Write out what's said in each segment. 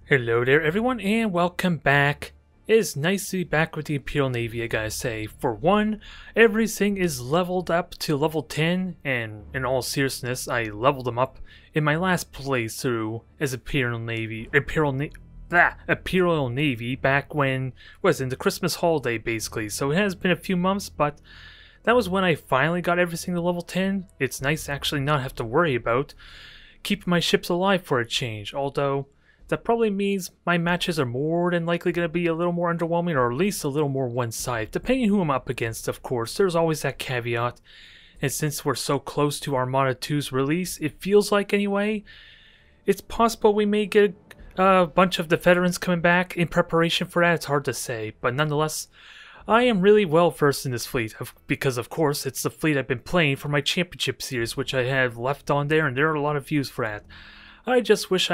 Hello there everyone and welcome back. It is nice to be back with the Imperial Navy, I gotta say. For one, everything is leveled up to level 10, and in all seriousness, I leveled them up in my last playthrough as Imperial Navy back when, was in the Christmas holiday basically. So it has been a few months, but that was when I finally got everything to level 10. It's nice to actually not have to worry about keeping my ships alive for a change, although that probably means my matches are more than likely going to be a little more underwhelming, or at least a little more one-sided, depending who I'm up against, of course. There's always that caveat, and since we're so close to Armada 2's release, it feels like anyway, it's possible we may get a bunch of the veterans coming back in preparation for that. It's hard to say, but nonetheless, I am really well versed in this fleet, because of course it's the fleet I've been playing for my championship series, which I have left on there, and there are a lot of views for that. I just wish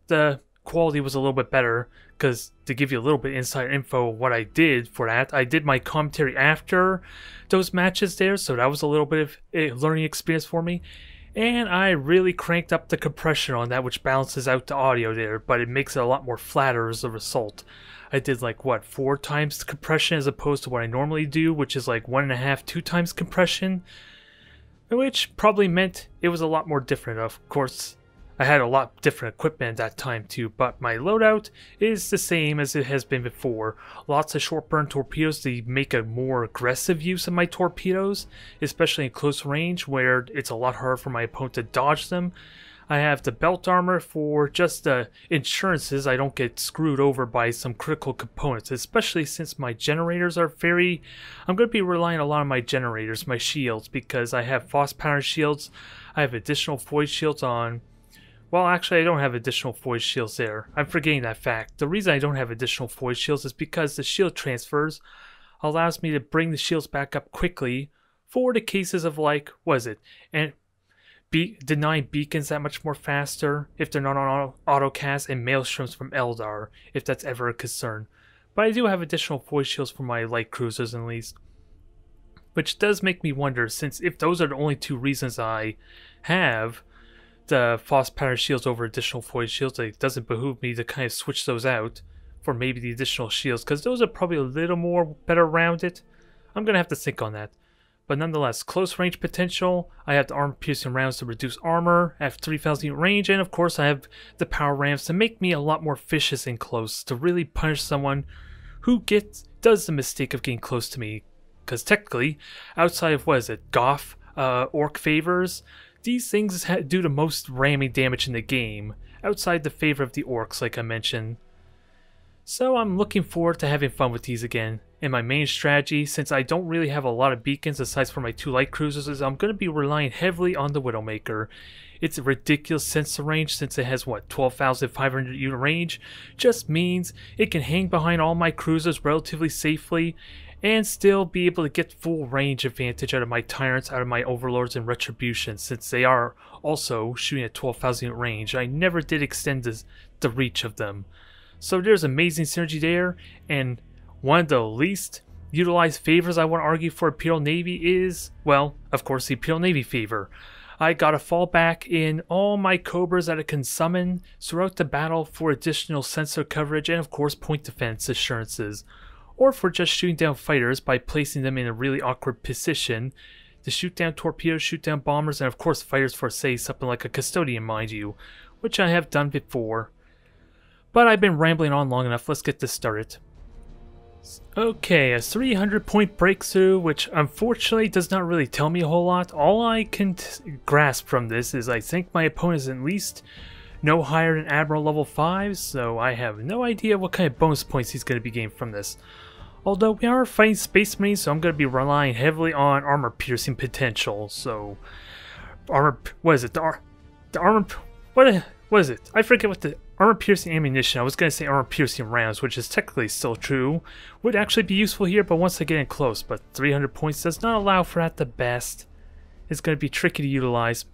the quality was a little bit better, because to give you a little bit inside info what I did for that, I did my commentary after those matches there, so that was a little bit of a learning experience for me, and I really cranked up the compression on that, which balances out the audio there, but it makes it a lot more flatter as a result. I did like, what, 4 times the compression as opposed to what I normally do, which is like 1.5, 2 times compression, which probably meant it was a lot more different. Of course, I had a lot different equipment at that time too, but my loadout is the same as it has been before. Lots of short burn torpedoes to make a more aggressive use of my torpedoes, especially in close range where it's a lot harder for my opponent to dodge them. I have the belt armor for just the insurances I don't get screwed over by some critical components, especially since my generators are I'm going to be relying a lot on my generators, my shields, because I have frost pattern shields. I have additional void shields on. Well, actually, I don't have additional void shields there. I'm forgetting that fact. The reason I don't have additional void shields is because the shield transfers allows me to bring the shields back up quickly for the cases of, like, and denying beacons that much more faster if they're not on autocast, and maelstroms from Eldar, if that's ever a concern. But I do have additional void shields for my light cruisers at least, which does make me wonder, since if those are the only 2 reasons I have the frost pattern shields over additional void shields, it doesn't behoove me to kind of switch those out for maybe the additional shields, because those are probably a little more better rounded. I'm gonna have to think on that. But nonetheless, close range potential, I have the armor piercing rounds to reduce armor at 3,000 unit range, and of course I have the power rams to make me a lot more vicious and close, to really punish someone who does the mistake of getting close to me. Because technically, outside of Goth, orc favors, these things do the most ramming damage in the game, outside the favor of the orcs, like I mentioned. So I'm looking forward to having fun with these again. And my main strategy, since I don't really have a lot of beacons aside from my 2 light cruisers, is I'm going to be relying heavily on the Widowmaker. It's a ridiculous sensor range, since it has, 12,500 unit range, just means it can hang behind all my cruisers relatively safely, and still be able to get full range advantage out of my Tyrants, out of my Overlords and Retribution, since they are also shooting at 12,000 unit range. I never did extend the reach of them. So there's amazing synergy there, and one of the least utilized favors I want to argue for Imperial Navy is, well, of course, the Imperial Navy favor. I got a fallback in all my Cobras that I can summon throughout the battle for additional sensor coverage and of course point defense assurances, or for just shooting down fighters by placing them in a really awkward position to shoot down torpedoes, shoot down bombers, and of course fighters for, say, something like a Custodian, mind you, which I have done before. But I've been rambling on long enough, let's get this started. Okay, a 300 point breakthrough, which unfortunately does not really tell me a whole lot. All I can grasp from this is I think my opponent is at least no higher than Admiral level 5, so I have no idea what kind of bonus points he's going to be getting from this. Although we are fighting Space Marines, so I'm going to be relying heavily on armor piercing potential. So, armor piercing ammunition. I was going to say armor piercing rounds, which is technically still true. Would actually be useful here, but once I get in close. But 300 points does not allow for that the best. It's going to be tricky to utilize.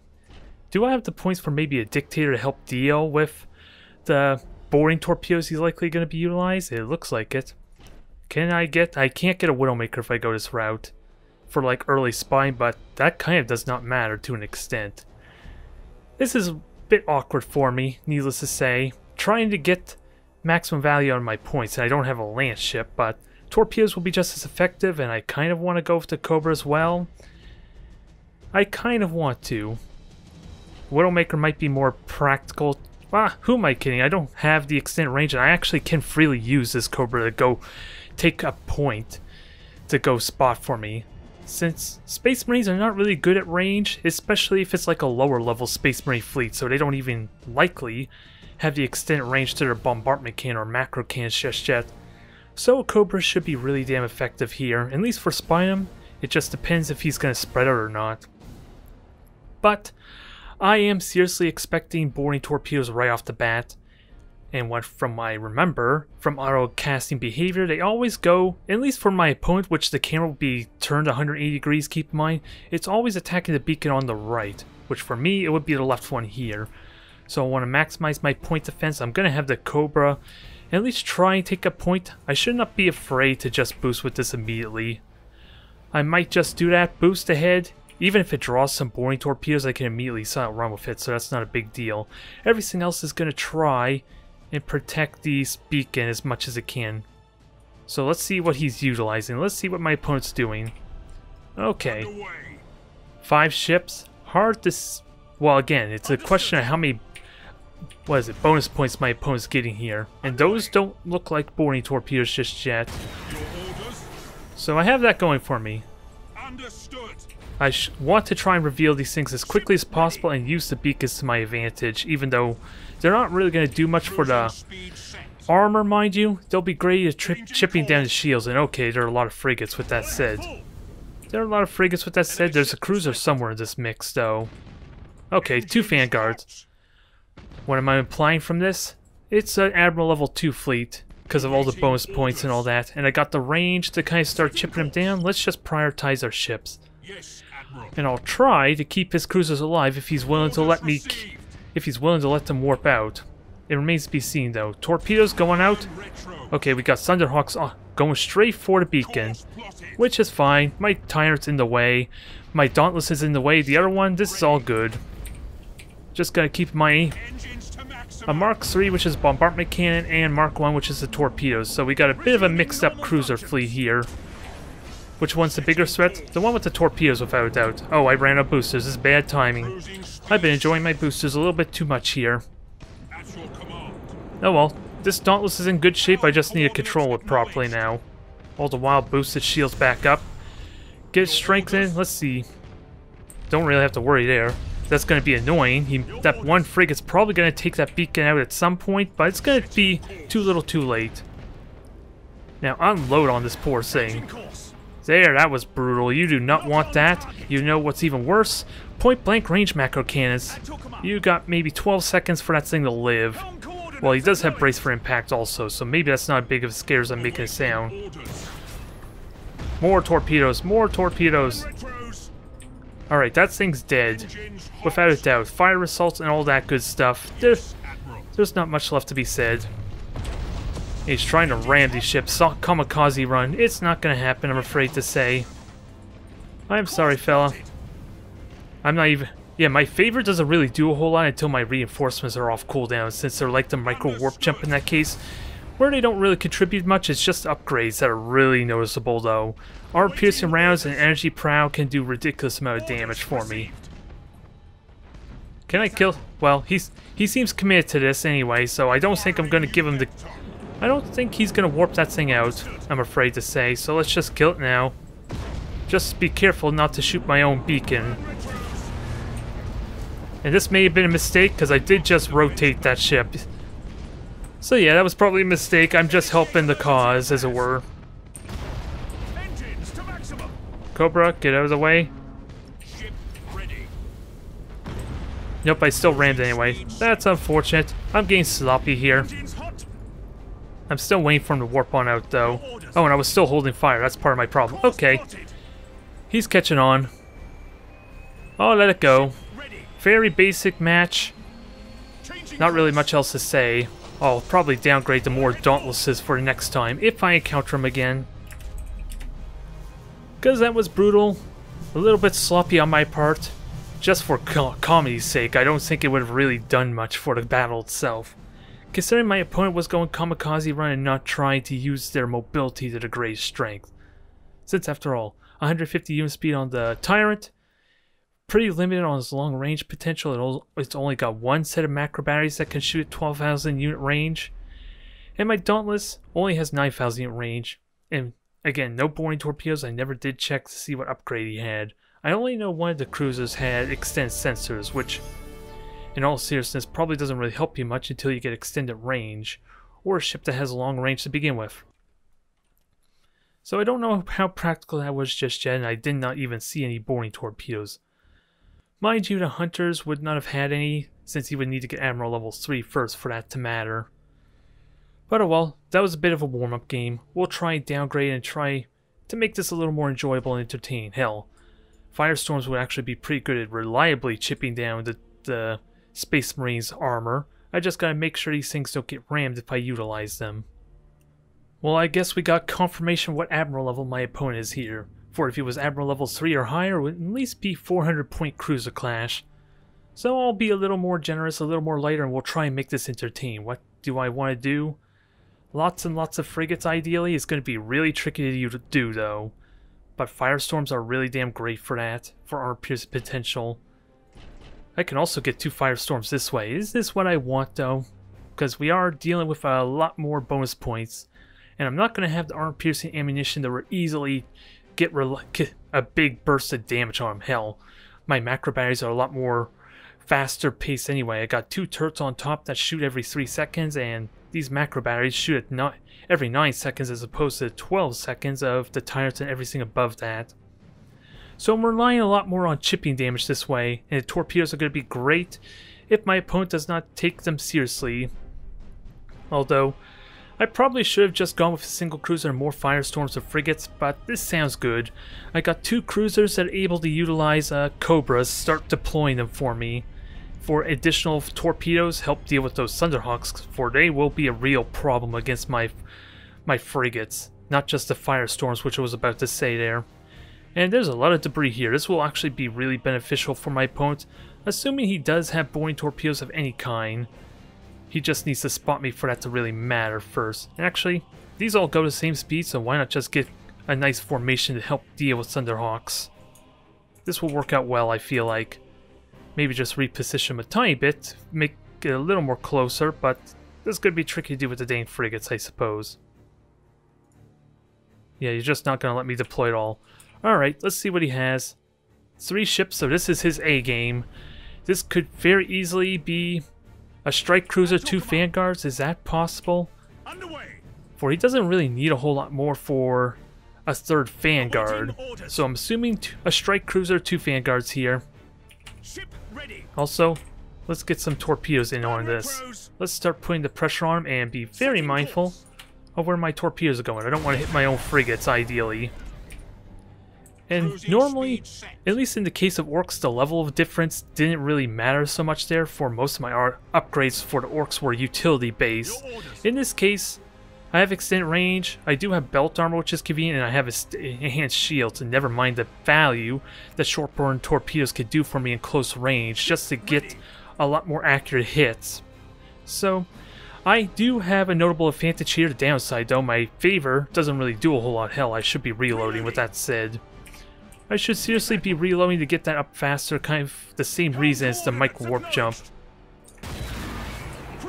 Do I have the points for maybe a Dictator to help deal with the boring torpedoes he's likely going to be utilized? It looks like it. I can't get a Widowmaker if I go this route for like early spying, but that kind of does not matter to an extent. This is a bit awkward for me, needless to say. Trying to get maximum value on my points, and I don't have a lance ship, but torpedoes will be just as effective, and I kind of want to go with the Cobra as well. I kind of want to. Widowmaker might be more practical. Who am I kidding? I don't have the extended range, and I actually can freely use this Cobra to go take a point to go spot for me. Since Space Marines are not really good at range, especially if it's like a lower level Space Marine fleet, so they don't even likely have the extended range to their bombardment cannon or macro cannons just yet. So a Cobra should be really damn effective here, at least for spying him. It just depends if he's going to spread out or not. But I am seriously expecting boarding torpedoes right off the bat. And what from I remember from auto casting behavior, they always go, at least for my opponent, which the camera will be turned 180 degrees, keep in mind, it's always attacking the beacon on the right, which for me it would be the left one here. So I want to maximize my point defense. I'm going to have the Cobra at least try and take a point. I should not be afraid to just boost with this immediately. I might just do that, boost ahead. Even if it draws some boarding torpedoes, I can immediately silent run with it, so that's not a big deal. Everything else is going to try and protect these beacon as much as it can. So let's see what he's utilizing. Let's see what my opponent's doing. Okay. 5 ships. Hard to... Well, again, it's a question of how many... What is it? Bonus points my opponent's getting here. And those don't look like boarding torpedoes just yet. So I have that going for me. I want to try and reveal these things as quickly as possible and use the beacons to my advantage, even though they're not really going to do much for the armor, mind you. They'll be great at chipping down the shields, and okay, there are a lot of frigates with that said. There's a cruiser somewhere in this mix, though. Okay, 2 vanguards. What am I implying from this? It's an Admiral level 2 fleet, because of all the bonus points and all that, and I got the range to kind of start chipping them down. Let's just prioritize our ships. And I'll try to keep his cruisers alive if he's willing to let me... If he's willing to let them warp out. It remains to be seen, though. Torpedoes going out. Okay, we got Thunderhawks going straight for the beacon, which is fine. My Tyrant's in the way. My Dauntless is in the way. The other one, this is all good. Just gotta keep my... A Mark III, which is bombardment cannon, and Mark I, which is the torpedoes. So we got a bit of a mixed-up cruiser fleet here. Which one's the bigger threat? The one with the torpedoes, without a doubt. Oh, I ran out of boosters. This is bad timing. I've been enjoying my boosters a little bit too much here. Oh well, this Dauntless is in good shape. I just need to control it properly now. All the while, boost its shields back up. Get it strengthened. Let's see. Don't really have to worry there. That's going to be annoying. That one frigate's probably going to take that beacon out at some point, but it's going to be too little too late. Now, unload on this poor thing. There, that was brutal. You do not want that. You know what's even worse? Point blank range macro cannons. You got maybe 12 seconds for that thing to live. Well, he does have brace for impact also, so maybe that's not as big of a scare as I'm making it sound. More torpedoes, more torpedoes. Alright, that thing's dead. Without a doubt. Fire assaults and all that good stuff. There's not much left to be said. He's trying to ram these ships. Kamikaze run. It's not going to happen, I'm afraid to say. I'm sorry, fella. I'm not even... Yeah, my favorite doesn't really do a whole lot until my reinforcements are off cooldown, since they're like the micro warp jump in that case. Where they don't really contribute much, it's just upgrades that are really noticeable, though. Armor piercing rounds and energy prow can do ridiculous amount of damage for me. Can I kill... Well, he seems committed to this anyway, so I don't think I'm going to give him the... I don't think he's going to warp that thing out, I'm afraid to say, so let's just kill it now. Just be careful not to shoot my own beacon. And this may have been a mistake, because I did just rotate that ship. So yeah, that was probably a mistake. I'm just helping the cause, as it were. Cobra, get out of the way. Nope, I still rammed anyway. That's unfortunate. I'm getting sloppy here. I'm still waiting for him to warp on out, though. Oh, and I was still holding fire. That's part of my problem. Okay. He's catching on. Oh, let it go. Very basic match. Not really much else to say. I'll probably downgrade to more Dauntlesses for next time, if I encounter him again. Because that was brutal. A little bit sloppy on my part. Just for comedy's sake, I don't think it would have really done much for the battle itself. considering my opponent was going kamikaze run and not trying to use their mobility to degrade strength. Since after all, 150 unit speed on the Tyrant, pretty limited on its long range potential. It's only got one set of macro batteries that can shoot at 12,000 unit range. And my Dauntless only has 9,000 unit range. And again, no boring torpedoes. I never did check to see what upgrade he had. I only know one of the cruisers had extended sensors, which in all seriousness probably doesn't really help you much until you get extended range, or a ship that has long range to begin with. So I don't know how practical that was just yet, and I did not even see any boring torpedoes. Mind you, the Hunters would not have had any, since he would need to get Admiral level 3 first for that to matter. But oh well, that was a bit of a warm-up game. We'll try and downgrade and try to make this a little more enjoyable and entertaining. Hell, Firestorms would actually be pretty good at reliably chipping down the Space Marines armor. I just gotta make sure these things don't get rammed if I utilize them. Well, I guess we got confirmation what Admiral level my opponent is here. For if he was Admiral level 3 or higher, it would at least be 400 point cruiser clash. So I'll be a little more generous, a little more lighter, and we'll try and make this entertaining. What do I want to do? Lots and lots of frigates ideally. It's going to be really tricky to do though. But Firestorms are really damn great for that, for armor piercing potential. I can also get 2 Firestorms this way. Is this what I want though? Because we are dealing with a lot more bonus points. And I'm not going to have the armor piercing ammunition that will easily get a big burst of damage on him. Hell, my macro batteries are a lot more faster paced anyway. I got 2 turrets on top that shoot every 3 seconds, and these macro batteries shoot at every 9 seconds as opposed to 12 seconds of the Tyrants and everything above that. So I'm relying a lot more on chipping damage this way, and the torpedoes are going to be great if my opponent does not take them seriously. Although, I probably should have just gone with a single cruiser and more Firestorms or frigates, but this sounds good. I got 2 cruisers that are able to utilize Cobras, start deploying them for me. For additional torpedoes, help deal with those Thunderhawks, for they will be a real problem against my frigates. Not just the Firestorms, which I was about to say there. And there's a lot of debris here. This will actually be really beneficial for my opponent, assuming he does have boring torpedoes of any kind. He just needs to spot me for that to really matter first. And actually, these all go the same speed, so why not just get a nice formation to help deal with Thunderhawks? This will work out well, I feel like. Maybe just reposition them a tiny bit, make it a little more closer, but this is going to be tricky to do with the dang frigates, I suppose. Yeah, you're just not going to let me deploy it all. Alright, let's see what he has. 3 ships, so this is his A game. This could very easily be a strike cruiser, 2 vanguards. Is that possible? For he doesn't really need a whole lot more for a 3rd vanguard. So I'm assuming a strike cruiser, 2 vanguards here. Also, let's get some torpedoes in on this. Let's start putting the pressure on them and be very mindful of where my torpedoes are going. I don't want to hit my own frigates, ideally. And normally, at least in the case of orcs, the level of difference didn't really matter so much there, for most of my upgrades for the orcs were utility based. In this case, I have extended range, I do have belt armor which is convenient, and I have enhanced shields, and never mind the value that short-burn torpedoes could do for me in close range, just to get a lot more accurate hits. So, I do have a notable advantage here. The downside though, my favor doesn't really do a whole lot. Hell, I should be reloading with that said. I should seriously be reloading to get that up faster, kind of the same reason as the micro warp jump.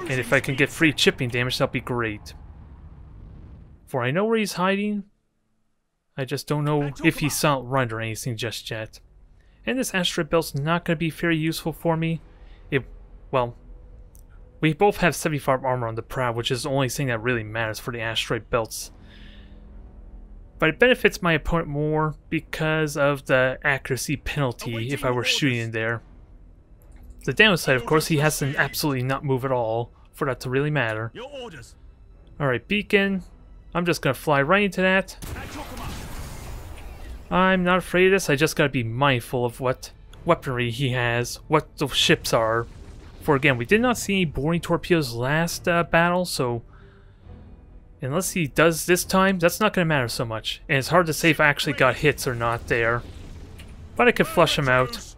And if I can get free chipping damage, that'll be great. For I know where he's hiding, I just don't know if he's silent run or anything just yet. And this asteroid belt's not going to be very useful for me. Well, we both have 75 armor on the prow, which is the only thing that really matters for the asteroid belts. But it benefits my opponent more because of the accuracy penalty if I were shooting in there. The downside, of course, he has to absolutely not move at all for that to really matter. Alright, beacon. I'm just going to fly right into that. I'm not afraid of this, I just got to be mindful of what weaponry he has, what the ships are. For again, we did not see any boring torpedoes last battle, so unless he does this time, that's not going to matter so much. And it's hard to say if I actually got hits or not there. But I could flush him out.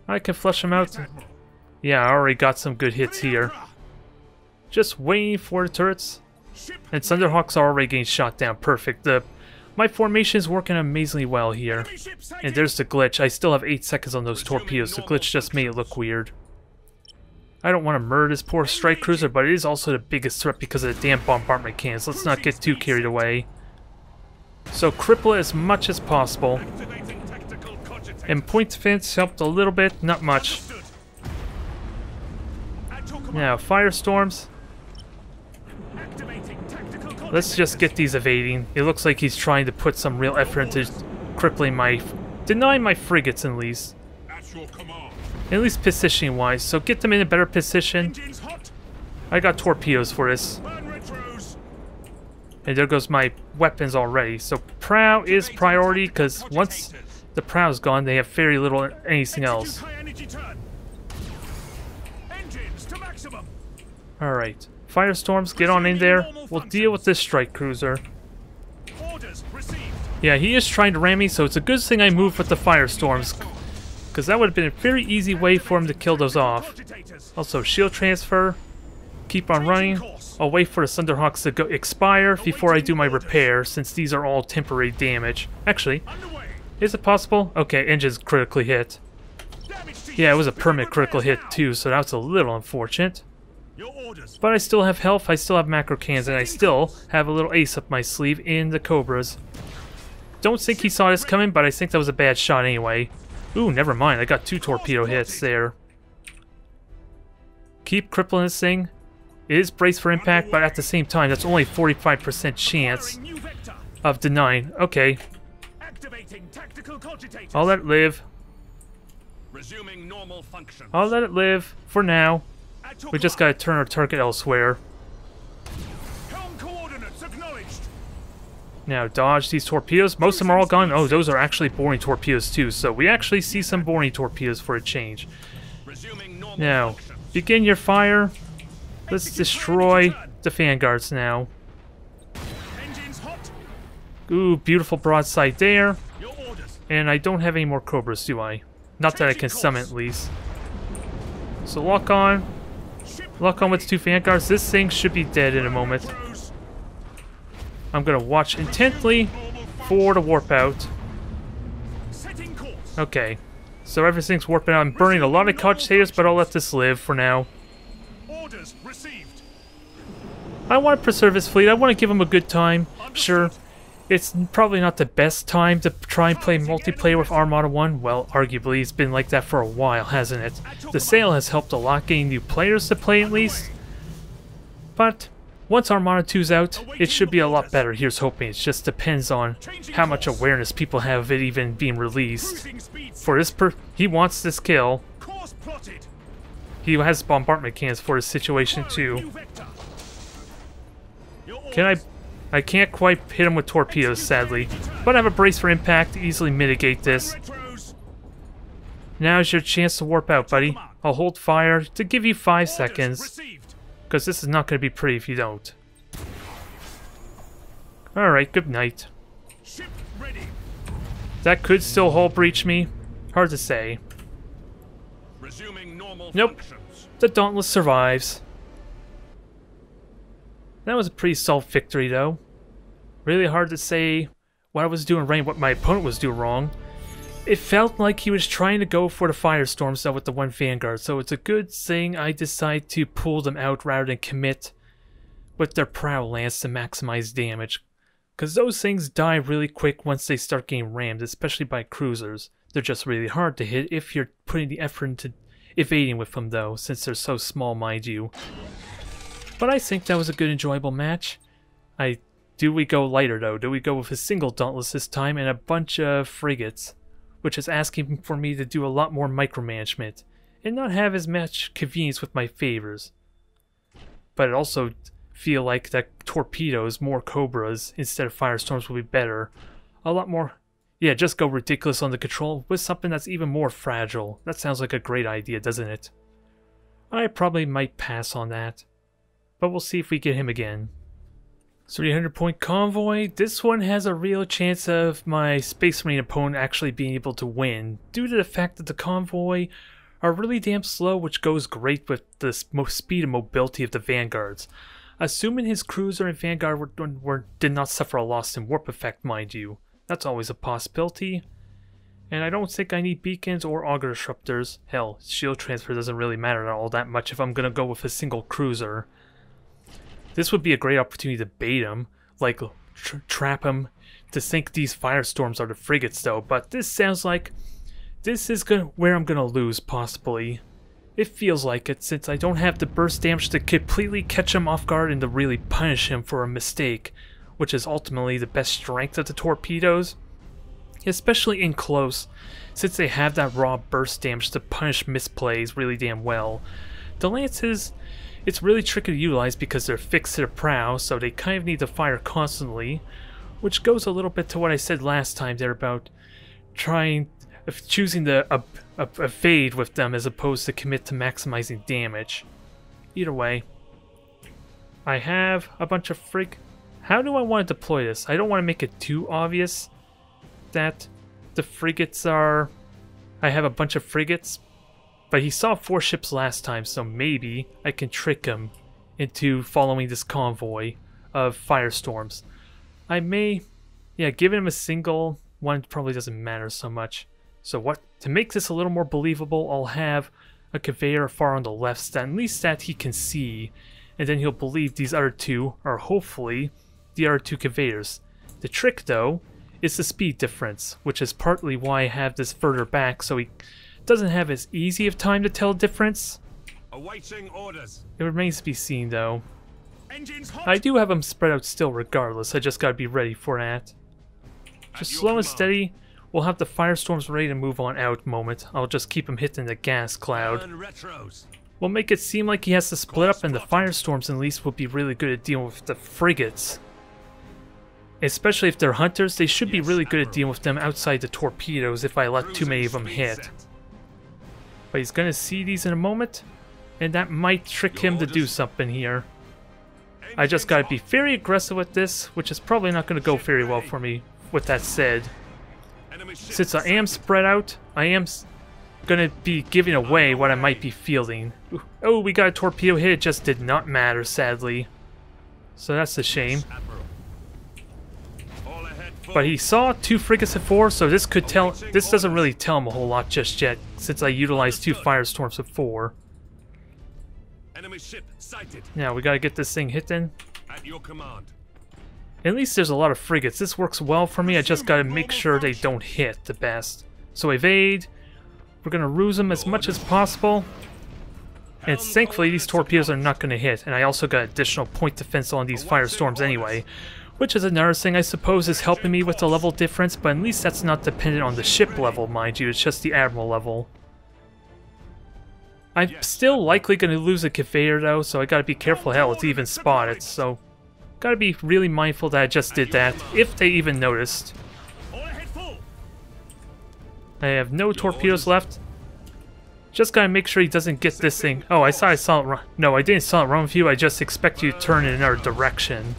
I can flush him out. Yeah, I already got some good hits here. Just waiting for the turrets. And Thunderhawks are already getting shot down. Perfect. My formation is working amazingly well here. And there's the glitch. I still have 8 seconds on those torpedoes. The glitch just made it look weird. I don't want to murder this poor strike cruiser, but it is also the biggest threat because of the damn bombardment cannons. Let's not get too carried away. So cripple it as much as possible. And point defense helped a little bit, not much. Now, firestorms. Let's just get these evading. It looks like he's trying to put some real effort into crippling denying my frigates at least. At least positioning wise, so get them in a better position. I got torpedoes for this. And there goes my weapons already. So prow is priority because once the prow's gone, they have very little anything else. Alright. Firestorms, get on in there. We'll deal with this strike cruiser. Yeah, he is trying to ram me, so it's a good thing I moved with the firestorms. Because that would have been a very easy way for him to kill those off. Also, shield transfer. Keep on running. I'll wait for the Thunderhawks to expire before I do my repair, since these are all temporary damage. Actually, is it possible? Okay, engine's critically hit. Yeah, it was a permanent critical hit too, so that's a little unfortunate. But I still have health, I still have macro cannons, and I still have a little ace up my sleeve in the Cobras. Don't think he saw this coming, but I think that was a bad shot anyway. Ooh, never mind. I got 2 torpedo hits there. Keep crippling this thing. It is braced for impact, but at the same time, that's only 45% chance of denying. Okay. I'll let it live. I'll let it live for now. We just gotta turn our target elsewhere. Now dodge these torpedoes. Most of them are all gone. Oh, those are actually boring torpedoes too. So we actually see some boring torpedoes for a change. Now, begin your fire. Let's destroy the vanguards now. Ooh, beautiful broadside there. And I don't have any more Cobras, do I? Not that I can summon at least. So lock on. Lock on with 2 vanguards. This thing should be dead in a moment. I'm gonna watch intently for the warp out. Okay. So everything's warping out. I'm burning a lot of cogitators, but I'll let this live for now. I want to preserve his fleet. I want to give him a good time. Sure, it's probably not the best time to try and play multiplayer with Armada 1. Well, arguably, it's been like that for a while, hasn't it? The sale has helped a lot getting new players to play at least. But once Armada 2's out, it should be a lot better. Here's hoping. It just depends on how much awareness people have of it even being released. For this he wants this kill. He has bombardment cannons for his situation too. I can't quite hit him with torpedoes, sadly. But I have a brace for impact to easily mitigate this. Now's your chance to warp out, buddy. I'll hold fire to give you 5 seconds. Because this is not going to be pretty if you don't. Alright, good night. That could still hull breach me. Hard to say. Nope. The Dauntless survives. That was a pretty solid victory, though. Really hard to say what I was doing right and what my opponent was doing wrong. It felt like he was trying to go for the firestorms though with the 1 Vanguard, so it's a good thing I decided to pull them out rather than commit with their Prowl Lance to maximize damage. Because those things die really quick once they start getting rammed, especially by cruisers. They're just really hard to hit if you're putting the effort into evading with them though, since they're so small, mind you. But I think that was a good, enjoyable match. Do we go lighter though? Do we go with a single Dauntless this time and a bunch of frigates? Which is asking for me to do a lot more micromanagement and not have as much convenience with my favors. But it also feel like that torpedoes, more Cobras instead of Firestorms will be better. A lot more. Yeah, just go ridiculous on the control with something that's even more fragile. That sounds like a great idea, doesn't it? I probably might pass on that. But we'll see if we get him again. 300-point convoy. This one has a real chance of my Space Marine opponent actually being able to win, due to the fact that the convoy are really damn slow, which goes great with the speed and mobility of the vanguards. Assuming his cruiser and vanguard did not suffer a loss in warp effect, mind you. That's always a possibility. And I don't think I need beacons or auger disruptors. Hell, shield transfer doesn't really matter all that much if I'm going to go with a single cruiser. This would be a great opportunity to bait him, like trap him, to think these firestorms are the frigates though, but this sounds like this is where I'm going to lose, possibly. It feels like it, since I don't have the burst damage to completely catch him off guard and to really punish him for a mistake, which is ultimately the best strength of the torpedoes. Especially in close, since they have that raw burst damage to punish misplays really damn well. The Lances, it's really tricky to utilize because they're fixed to the prow, so they kind of need to fire constantly, which goes a little bit to what I said last time there about choosing the evade with them as opposed to commit to maximizing damage. Either way, I have a bunch of How do I want to deploy this? I don't want to make it too obvious that the frigates are... I have a bunch of frigates, but he saw 4 ships last time, so maybe I can trick him into following this convoy of firestorms. I may... yeah, giving him a single one probably doesn't matter so much. So to make this a little more believable, I'll have a conveyor far on the left, at least that he can see, and then he'll believe these other two are hopefully the other 2 conveyors. The trick, though, is the speed difference, which is partly why I have this further back, so he doesn't have as easy of time to tell the difference. Awaiting orders. It remains to be seen, though. Engines hot. I do have them spread out still regardless, I just gotta be ready for that. Just slow and steady. We'll have the firestorms ready to move on out moment. I'll just keep him hitting the gas cloud. We'll make it seem like he has to split up, and the firestorms at least will be really good at dealing with the frigates. Especially if they're hunters, they should be really good at dealing with them outside the torpedoes if I let too many of them hit. But he's gonna see these in a moment, and that might trick him to do something here. I just gotta be very aggressive with this, which is probably not gonna go very well for me, with that said. Since I am spread out, I am gonna be giving away what I might be fielding. Oh, we got a torpedo hit, it just did not matter, sadly. So that's a shame. But he saw 2 frigates at 4, so this doesn't really tell him a whole lot just yet, since I utilized 2 firestorms at 4. Enemy ship sighted. Now we gotta get this thing hitting. At your command. At least there's a lot of frigates. This works well for me, I just gotta make sure they don't hit the best. So evade. We're gonna ruse them as much as possible. And thankfully these torpedoes are not gonna hit, and I also got additional point defense on these firestorms anyway. Which is another thing I suppose is helping me with the level difference, but at least that's not dependent on the ship level, mind you, it's just the admiral level. I'm still likely going to lose a conveyor though, so I gotta be careful. Hell, it's even spotted, so gotta be really mindful that I just did that, if they even noticed. I have no torpedoes left. Just gotta make sure he doesn't get this thing. Oh, I saw it run. No, I didn't saw it run with you, I just expect you to turn in another direction.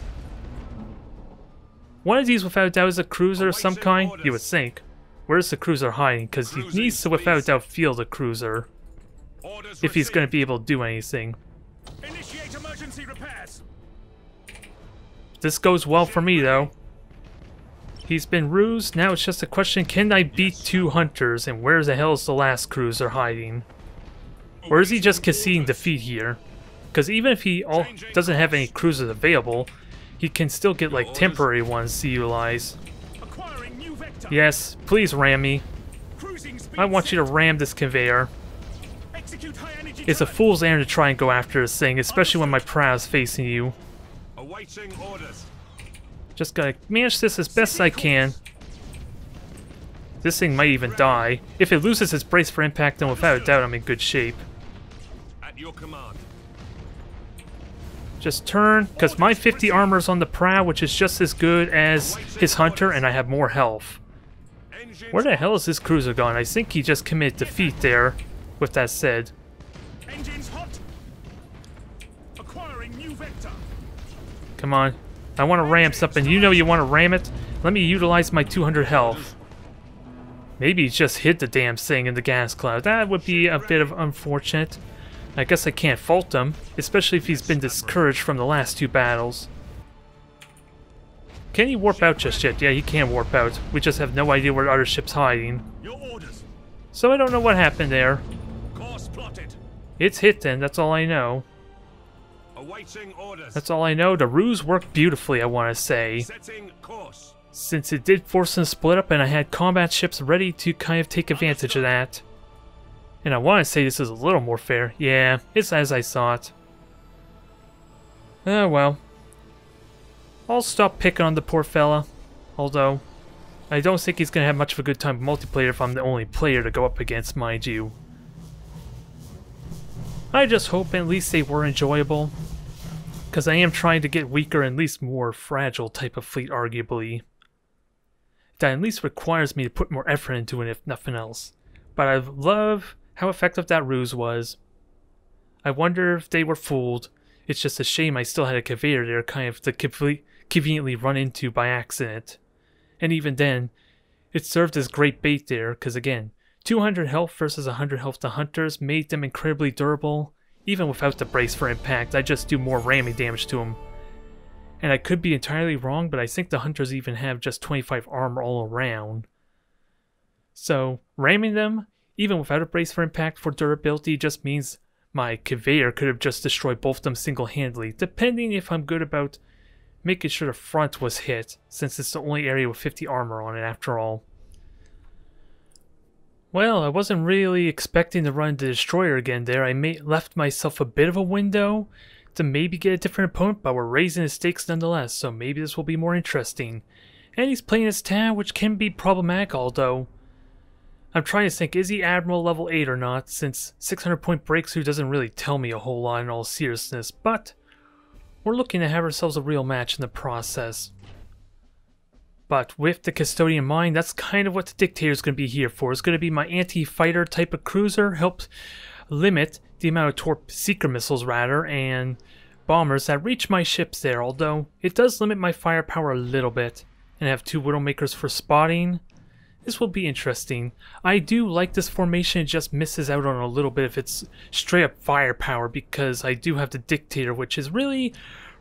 One of these, without a doubt, is a cruiser of some kind, you would think. Where's the cruiser hiding? Because he needs to, without a doubt, field a cruiser. If he's going to be able to do anything. Initiate emergency repairs. This goes well for me, though. He's been rused. Now it's just a question, can I beat 2 hunters? And where the hell is the last cruiser hiding? Or is he just conceding defeat here? Because even if he doesn't have any cruisers available, he can still get like temporary ones to utilize. Yes, please ram me. I want you to ram this conveyor. It's a fool's errand to try and go after this thing, especially when my prow is facing you. Just gotta manage this as best I can. This thing might even die. If it loses its brace for impact, then without a doubt I'm in good shape. At your command. Just turn, because my 50 armor is on the prow, which is just as good as his hunter, and I have more health. Where the hell is this cruiser gone? I think he just committed defeat there, with that said. Engines hot. Acquiring new vector. Come on. I want to ram something. You know you want to ram it? Let me utilize my 200 health. Maybe he just hid the damn thing in the gas cloud. That would be a bit of unfortunate. I guess I can't fault him, especially if he's been discouraged from the last 2 battles. Can he warp out just yet? Yeah, he can warp out. We just have no idea where the other ship's hiding. Your orders. So I don't know what happened there. Course plotted. It's hit then, that's all I know. Awaiting orders. That's all I know. The ruse worked beautifully, I want to say. Setting course. Since it did force them to split up and I had combat ships ready to kind of take advantage of that. And I want to say this is a little more fair. Yeah, it's as I thought. Oh well. I'll stop picking on the poor fella. Although, I don't think he's going to have much of a good time with multiplayer if I'm the only player to go up against, mind you. I just hope at least they were enjoyable. Because I am trying to get weaker and at least more fragile type of fleet, arguably. That at least requires me to put more effort into it, if nothing else. But I love how effective that ruse was. I wonder if they were fooled. It's just a shame I still had a conveyor there kind of to conveniently run into by accident. And even then, it served as great bait there, because again, 200 health versus 100 health to hunters made them incredibly durable. Even without the brace for impact, I just do more ramming damage to them. And I could be entirely wrong, but I think the hunters even have just 25 armor all around. So, ramming them, even without a brace for impact for durability, just means my conveyor could have just destroyed both of them single-handedly, depending if I'm good about making sure the front was hit, since it's the only area with 50 armor on it after all. Well, I wasn't really expecting to run the destroyer again there. I left myself a bit of a window to maybe get a different opponent, but we're raising the stakes nonetheless, so maybe this will be more interesting. And he's playing his town, which can be problematic, although I'm trying to think, is he Admiral level 8 or not, since 600 point breakthrough doesn't really tell me a whole lot in all seriousness, but we're looking to have ourselves a real match in the process. But with the Custodian in mind, that's kind of what the Dictator's going to be here for. It's going to be my anti-fighter type of cruiser, help limit the amount of seeker missiles rather, and bombers that reach my ships there, although it does limit my firepower a little bit. And I have 2 Widowmakers for spotting. This will be interesting. I do like this formation, it just misses out on a little bit if it's straight up firepower, because I do have the Dictator, which is really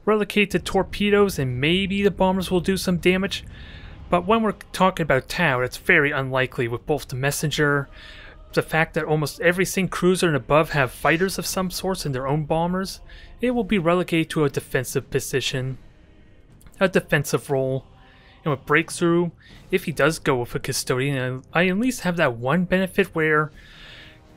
relegated to torpedoes, and maybe the bombers will do some damage. But when we're talking about Tau, it's very unlikely with both the Messenger, the fact that almost every single cruiser and above have fighters of some sorts and their own bombers. It will be relegated to a defensive position, a defensive role. And with Breakthrough, if he does go with a Custodian, I at least have that one benefit where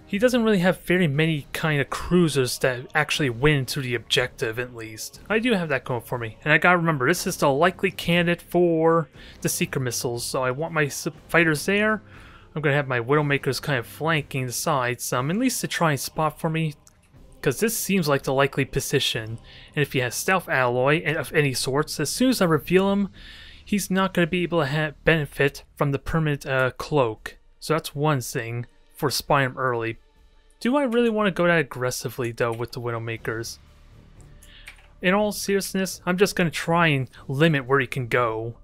he doesn't really have very many kind of cruisers that actually win to the objective, at least. I do have that going for me. And I gotta remember, this is the likely candidate for the Seeker missiles, so I want my fighters there. I'm gonna have my Widowmakers kind of flanking the sides some, at least to try and spot for me, because this seems like the likely position. And if he has Stealth Alloy of any sorts, as soon as I reveal him, he's not going to be able to benefit from the permanent cloak. So that's one thing for spying him early. Do I really want to go that aggressively though with the Widowmakers? In all seriousness, I'm just going to try and limit where he can go.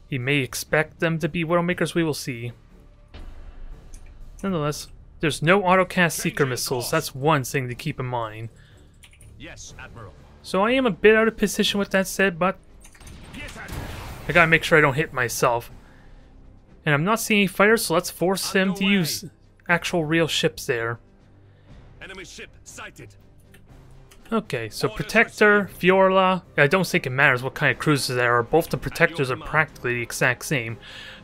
He may expect them to be Widowmakers, we will see. Nonetheless, there's no autocast Seeker missiles, that's one thing to keep in mind. Yes, Admiral. So I am a bit out of position with that said, but Yes, Admiral. I gotta make sure I don't hit myself. And I'm not seeing any fighters, so let's force him to use actual real ships there. Enemy ship sighted. Okay, so Protector, Fiorla. I don't think it matters what kind of cruisers there are. Both the Protectors are practically the exact same.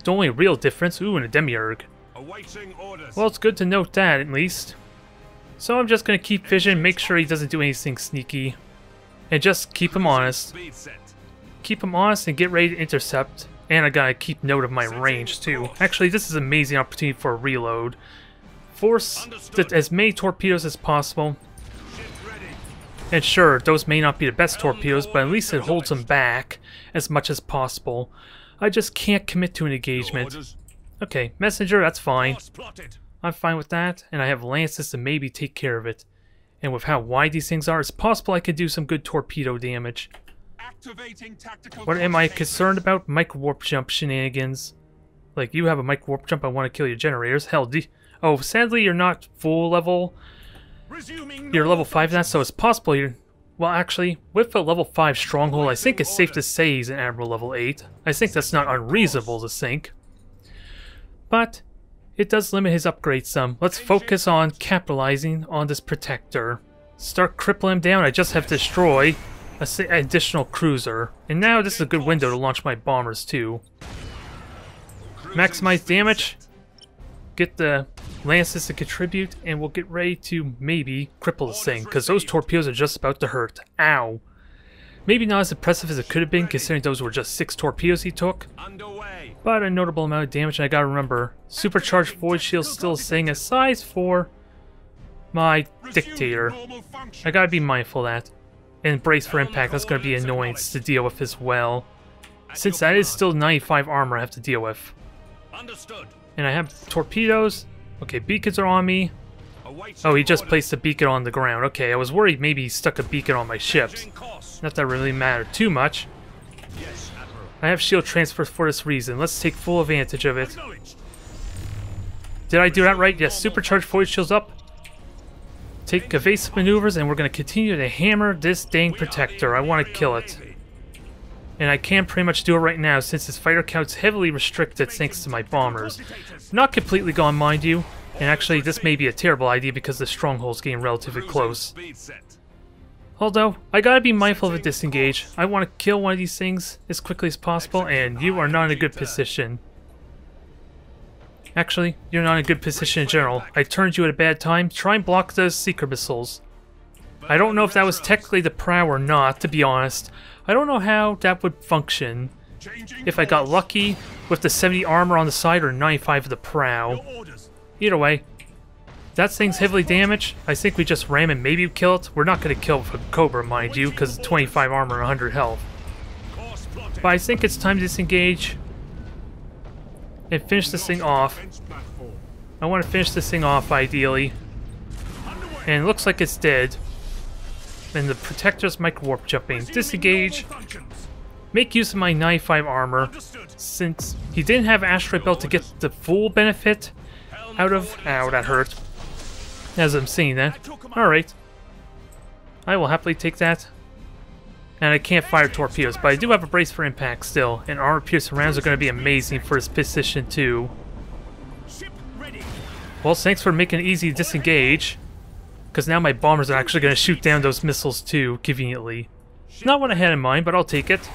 The only real difference, ooh, and a Demiurge. Awaiting orders. Well, it's good to note that, at least. So I'm just gonna keep vision, make sure he doesn't do anything sneaky. And just keep him honest. Speed set. Keep him honest and get ready to intercept. And I gotta keep note of my range too. Actually, this is an amazing opportunity for a reload. Force as many torpedoes as possible. Ship ready. And sure, those may not be the best torpedoes, but at least it holds them back as much as possible. I just can't commit to an engagement. Orders. Okay, Messenger, that's fine. Course plotted. I'm fine with that, and I have Lances to maybe take care of it. And with how wide these things are, it's possible I could do some good torpedo damage. Activating tactical. What am I concerned about? Micro warp jump shenanigans. Like, you have a micro warp jump, I want to kill your generators. Hell, oh, sadly you're not full level. You're level 5 now, so it's possible you're... Well, actually, with a level 5 stronghold, I think it's safe to say he's an Admiral level 8. I think that's not unreasonable to think. But it does limit his upgrade some. Let's focus on capitalizing on this protector. Start crippling him down. I just have to destroy an additional cruiser. And now this is a good window to launch my bombers too. Maximize damage. Get the lances to contribute, and we'll get ready to maybe cripple this thing, because those torpedoes are just about to hurt. Ow. Maybe not as impressive as it could have been, considering those were just 6 torpedoes he took. But a notable amount of damage, and I gotta remember, supercharged void shield's still a thing, a size for my dictator. I gotta be mindful of that. And brace for impact, that's gonna be an annoyance to deal with as well. Since that is still 95 armor I have to deal with. And I have torpedoes. Okay, beacons are on me. Oh, he just placed a beacon on the ground. Okay, I was worried maybe he stuck a beacon on my ships. Not that really mattered too much. I have shield transfer for this reason. Let's take full advantage of it. Did I do that right? Yes, supercharged void shields up. Take evasive maneuvers, and we're going to continue to hammer this dang protector. I want to kill it. And I can pretty much do it right now since his fighter count's heavily restricted thanks to my bombers. Not completely gone, mind you. And actually, this may be a terrible idea because the stronghold's getting relatively close. Although, I gotta be mindful of a disengage. I want to kill one of these things as quickly as possible, and you are not in a good position. Actually, you're not in a good position in general. I turned you at a bad time. Try and block those seeker missiles. I don't know if that was technically the prow or not, to be honest. I don't know how that would function. If I got lucky with the 70 armor on the side or 95 of the prow. Either way, that thing's heavily damaged. I think we just ram and maybe kill it. We're not going to kill it with a Cobra, mind you, because 25 armor and 100 health. But I think it's time to disengage and finish this thing off. I want to finish this thing off, ideally. And it looks like it's dead. And the protector's micro warp jumping. Disengage. Make use of my 95 armor. Since he didn't have asteroid belt to get the full benefit out of... Ow, that hurt. As I'm saying that. Alright. I will happily take that. And I can't fire torpedoes, but I do have a brace for impact still. And armor piercing rounds are going to be amazing for his position too. Well, thanks for making it easy to disengage. Because now my bombers are actually going to shoot down those missiles too, conveniently. Not what I had in mind, but I'll take it.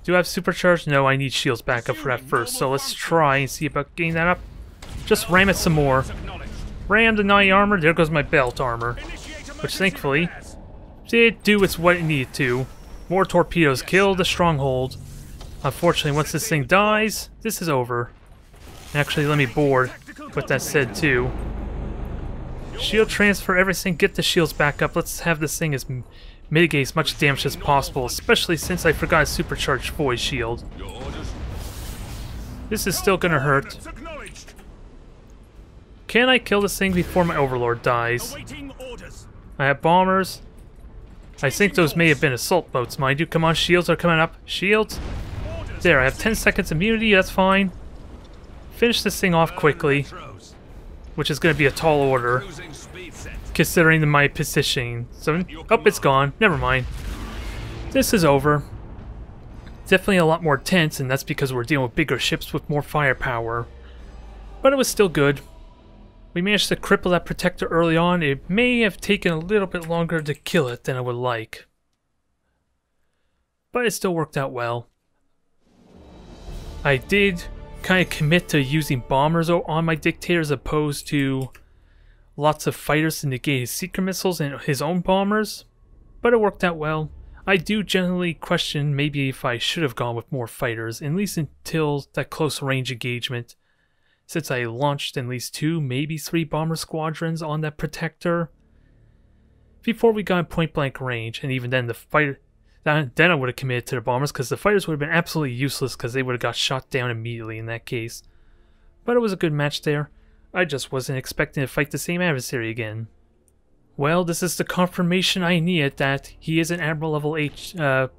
Do I have supercharged? No, I need shields backup for that first. So let's try and see about getting that up. Just ram it some more. Ram the 90 armor. There goes my belt armor. Which thankfully did do what it needed to. More torpedoes. Kill the stronghold. Unfortunately, once this thing dies, this is over. Actually, let me board with that said too. Shield transfer everything, get the shields back up. Let's have this thing mitigate as much damage as possible, especially since I forgot a supercharged void shield. This is still gonna hurt. Can I kill this thing before my overlord dies? I have bombers. I think those may have been assault boats, mind you. Come on, shields are coming up. Shields. There, I have 10 seconds immunity, that's fine. Finish this thing off quickly. Which is going to be a tall order, considering my positioning. So, oh, it's gone. Never mind. This is over. Definitely a lot more tense, and that's because we're dealing with bigger ships with more firepower. But it was still good. We managed to cripple that protector early on. It may have taken a little bit longer to kill it than I would like. But it still worked out well. I did kind of commit to using bombers on my dictator as opposed to lots of fighters to negate his seeker missiles and his own bombers, but it worked out well. I do generally question maybe if I should have gone with more fighters, at least until that close range engagement, since I launched at least 2, maybe 3 bomber squadrons on that protector before we got in point blank range, and even then the fighter... Then I would have committed to the bombers, because the fighters would have been absolutely useless because they would have got shot down immediately in that case. But it was a good match there. I just wasn't expecting to fight the same adversary again. Well, this is the confirmation I needed that he is an Admiral level 8, or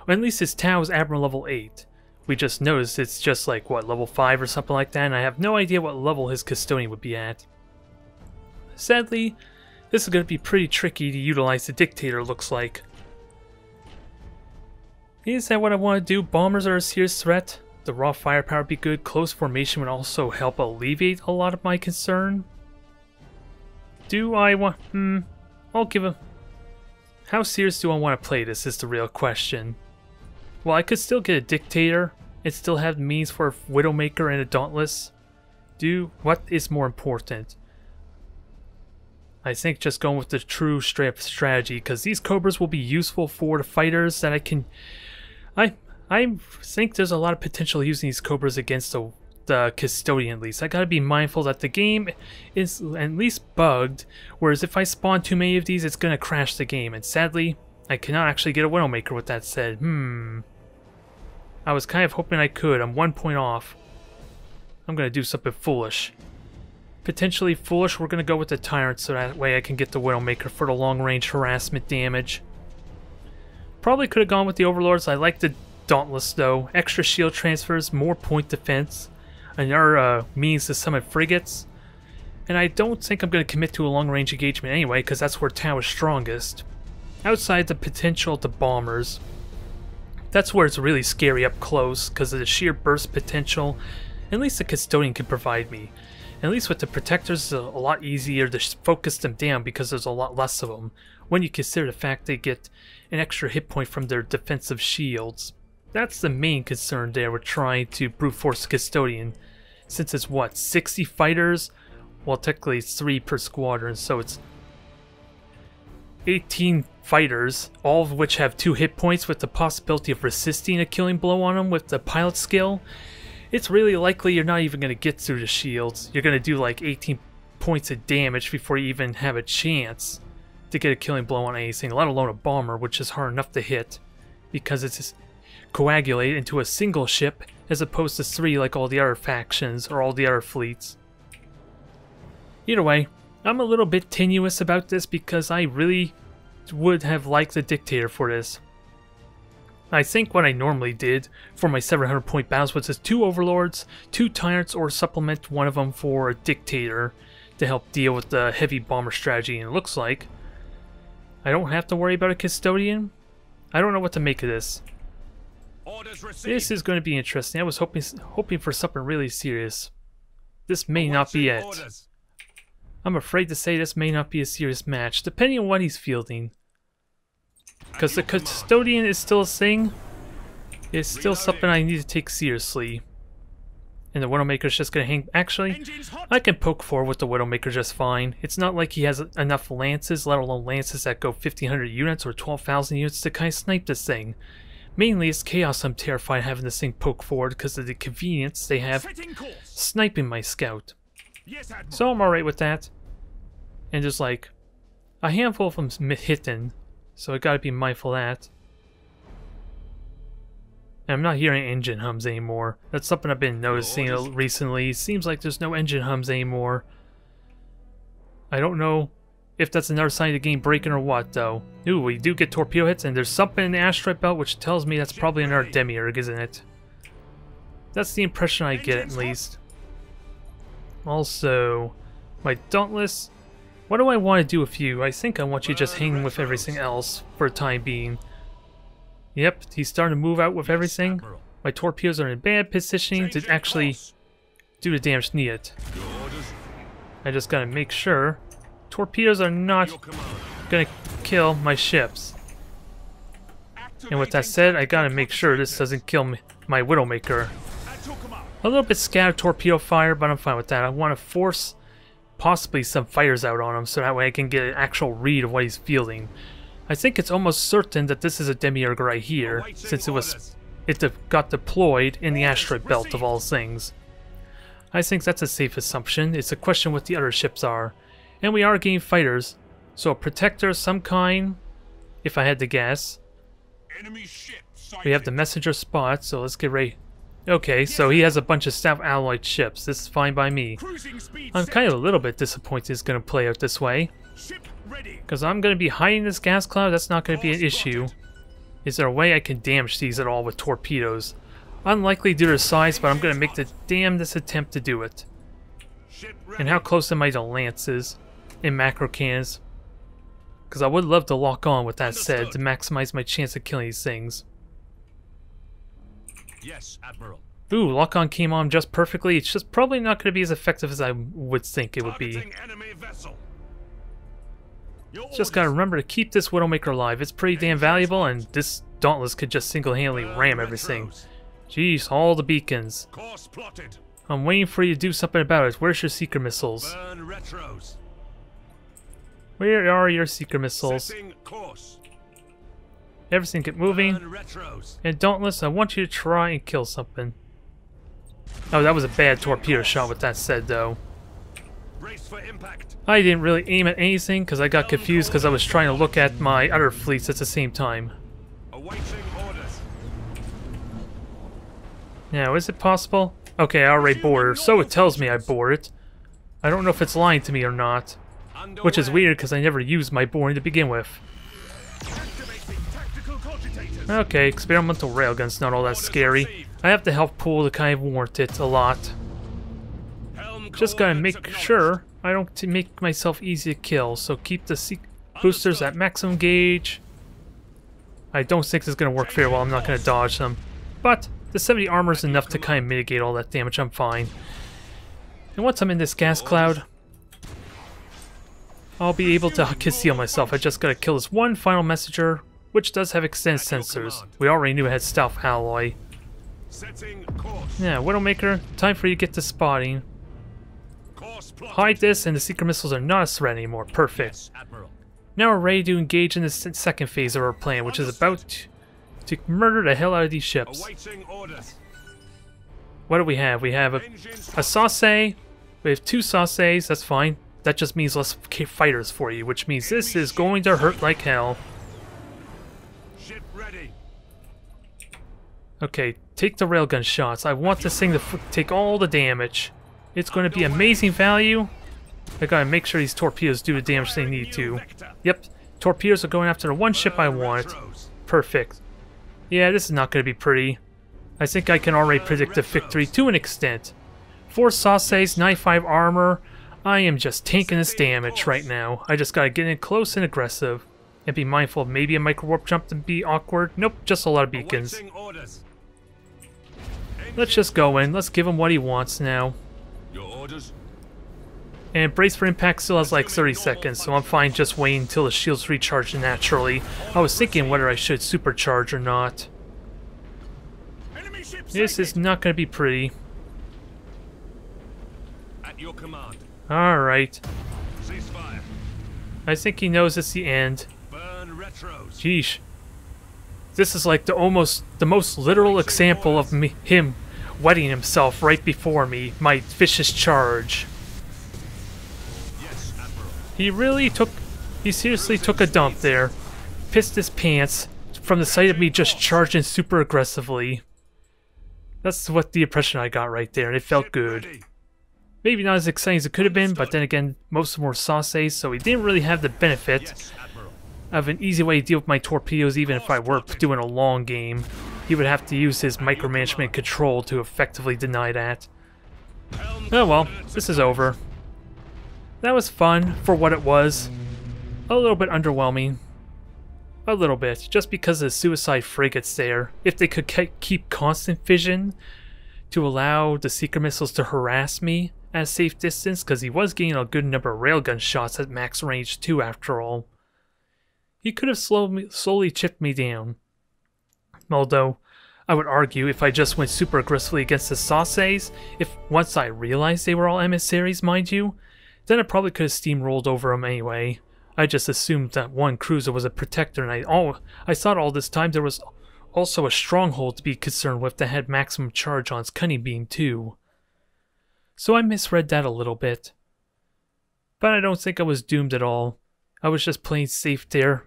at least his Tau is Admiral level 8. we just noticed it's just like, what, level 5 or something like that, and I have no idea what level his custodian would be at. Sadly, this is going to be pretty tricky to utilize the dictator, looks like. Is that what I want to do? Bombers are a serious threat. The raw firepower would be good. Close formation would also help alleviate a lot of my concern. Do I want... I'll give a... How serious do I want to play this is the real question. Well, I could still get a dictator and still have means for a Widowmaker and a Dauntless. What is more important? I think just going with the true straight-up strategy, because these Cobras will be useful for the fighters that I can... I think there's a lot of potential using these Cobras against the Custodian, at least. I gotta be mindful that the game is at least bugged, whereas if I spawn too many of these, it's gonna crash the game, and sadly, I cannot actually get a Widowmaker with that said. I was kind of hoping I could. I'm 1 point off. I'm gonna do something foolish. Potentially foolish, we're gonna go with the Tyrant so that way I can get the Widowmaker for the long-range harassment damage. Probably could have gone with the Overlords. I like the Dauntless though. Extra shield transfers, more point defense, another means to summon frigates. And I don't think I'm going to commit to a long-range engagement anyway, because that's where Tau is strongest. Outside the potential to bombers, that's where it's really scary up close, because of the sheer burst potential. At least the Custodian can provide me. At least with the Protectors, it's a lot easier to focus them down because there's a lot less of them, when you consider the fact they get an extra hit point from their defensive shields. That's the main concern there with trying to brute force the Custodian. Since it's what, 60 fighters? Well, technically it's 3 per squadron, so it's 18 fighters, all of which have 2 hit points with the possibility of resisting a killing blow on them with the pilot skill. It's really likely you're not even going to get through the shields. You're going to do like 18 points of damage before you even have a chance to get a killing blow on anything, let alone a bomber, which is hard enough to hit because it's coagulated into a single ship as opposed to 3 like all the other factions or all the other fleets. Either way, I'm a little bit tenuous about this because I really would have liked the Dictator for this. I think what I normally did for my 700 point battles was just 2 Overlords, 2 Tyrants, or supplement one of them for a Dictator to help deal with the heavy bomber strategy, and it looks like I don't have to worry about a Custodian. I don't know what to make of this. This is going to be interesting. I was hoping for something really serious. This may not be it. I'm afraid to say this may not be a serious match, depending on what he's fielding. Because the Custodian is still a thing. It's still something I need to take seriously. And the Widowmaker's just going to hang... Actually, I can poke forward with the Widowmaker just fine. It's not like he has enough lances, let alone lances that go 1,500 units or 12,000 units to kind of snipe this thing. Mainly it's Chaos I'm terrified having this thing poke forward because of the convenience they have sniping my scout. So I'm alright with that. And just like a handful of them hitting, so I gotta be mindful of that. And I'm not hearing engine hums anymore. That's something I've been noticing recently. It seems like there's no engine hums anymore. I don't know if that's another sign of the game breaking or what, though. Ooh, we do get torpedo hits, and there's something in the asteroid belt which tells me that's probably another Demiurge, isn't it? That's the impression I get, at least. Also, my Dauntless. What do I want to do with you? I think I want you just hanging with everything else for the time being. Yep, he's starting to move out with everything. My torpedoes are in bad positioning to actually do the damage needed. I just gotta make sure torpedoes are not gonna kill my ships. And with that said, I gotta make sure this doesn't kill my Widowmaker. A little bit scattered torpedo fire, but I'm fine with that. I want to force possibly some fighters out on him so that way I can get an actual read of what he's fielding. I think it's almost certain that this is a Demiurge right here, since it got deployed in the asteroid belt of all things. I think that's a safe assumption. It's a question what the other ships are. And we are getting fighters, so a protector of some kind, if I had to guess. We have the messenger spot, so let's get ready. Okay, so he has a bunch of staff allied ships. This is fine by me. I'm kind of a little bit disappointed it's going to play out this way. Because I'm going to be hiding this gas cloud, that's not going to be an issue. Is there a way I can damage these at all with torpedoes? Unlikely due to size, but I'm gonna make the damnedest attempt to do it. Ship ready. And how close am I to lances in macro cannons? Because I would love to lock on with that said to maximize my chance of killing these things. Yes, Admiral. Ooh, lock on came on just perfectly. It's just probably not going to be as effective as I would think it would be. Targeting enemy vessel. Your Just gotta remember to keep this Widowmaker alive. It's pretty damn valuable, and this Dauntless could just single-handedly ram everything. Jeez, all the beacons. Course plotted. I'm waiting for you to do something about it. Where's your seeker missiles? Burn retros. Where are your seeker missiles? Setting course. Everything get moving. Burn retros. And Dauntless, I want you to try and kill something. Oh, that was a bad torpedo shot with that said, though. Brace for impact. I didn't really aim at anything because I got confused because I was trying to look at my other fleets at the same time. Awaiting orders. Now, is it possible? Okay, I already bored it, so it tells me I bored it. I don't know if it's lying to me or not. Which is weird because I never used my boring to begin with. Activating tactical cogitators. Okay, experimental railgun's not all that scary. I have to help pull to kind of warrant it a lot. Helm Just gotta coordinates make acknowledged. sure I don't make myself easy to kill, so keep the boosters at maximum gauge. I don't think this is gonna work very well, I'm not gonna dodge them. But the 70 armor is enough to kind of mitigate all that damage, I'm fine. And once I'm in this gas cloud, I'll be able to conceal myself. I just gotta kill this one final messenger, which does have extended sensors. We already knew it had stealth alloy. Setting course. Yeah, Widowmaker, time for you to get to spotting. Course plotted. Hide this, and the secret missiles are not a threat anymore. Perfect. Yes, Admiral. Now we're ready to engage in the second phase of our plan, which is about to murder the hell out of these ships. Awaiting orders. What do we have? We have Engines a sauce. We have 2 sauces. That's fine. That just means less fighters for you, which means this is going to hurt like hell. ship ready. Okay, take the railgun shots. I want this thing to take all the damage. It's going to be amazing value. I gotta make sure these torpedoes do the damage they need to. Yep, torpedoes are going after the one ship I want. Retros. Perfect. Yeah, this is not going to be pretty. I think I can already predict a victory to an extent. 4 sauces, 95 armor. I am just tanking this damage right now. I just gotta get in close and aggressive. And be mindful of maybe a micro warp jump to be awkward. Nope, just a lot of beacons. Awaiting orders. Let's just go in. Let's give him what he wants now. Your orders. And brace for impact still has like 30 seconds, so I'm fine just waiting until the shields recharge naturally. I was thinking whether I should supercharge or not. Enemy ship This is not going to be pretty. at your command. Alright. Ceasefire. I think he knows it's the end. Burn retros. Sheesh. This is like the most literal example of him wetting himself right before me. My vicious charge. Yes, Admiral. He seriously took a dump there. Pissed his pants from the sight of me just charging super aggressively. That's what the impression I got right there, and it felt Ship good. ready. Maybe not as exciting as it could have been, but then again, most of them were sauces, so he didn't really have the benefit Yes, Admiral. of an easy way to deal with my torpedoes even if I were doing a long game. He would have to use his micromanagement control to effectively deny that. Helm Oh well, coordinates this is over. That was fun for what it was. A little bit underwhelming. A little bit, just because of the suicide frigates there. If they could keep constant vision to allow the seeker missiles to harass me at a safe distance, because he was getting a good number of railgun shots at max range too after all. He could have slowly chipped me down. Although, I would argue if I just went super aggressively against the sauces, once I realized they were all emissaries, mind you, then I probably could have steamrolled over them anyway. I just assumed that one cruiser was a protector, and I thought all this time there was also a stronghold to be concerned with that had maximum charge on its cunning beam too. So I misread that a little bit. But I don't think I was doomed at all. I was just playing safe there.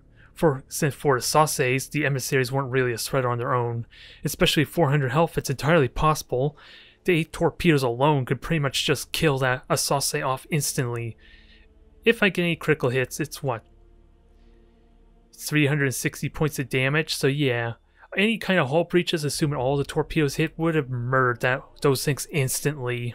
Since for the sauces, the emissaries weren't really a threat on their own. Especially 400 health, it's entirely possible. The 8 torpedoes alone could pretty much just kill a sauce off instantly. If I get any critical hits, it's what? 360 points of damage, so yeah. any kind of hull breaches, assuming all the torpedoes hit, would have murdered those things instantly.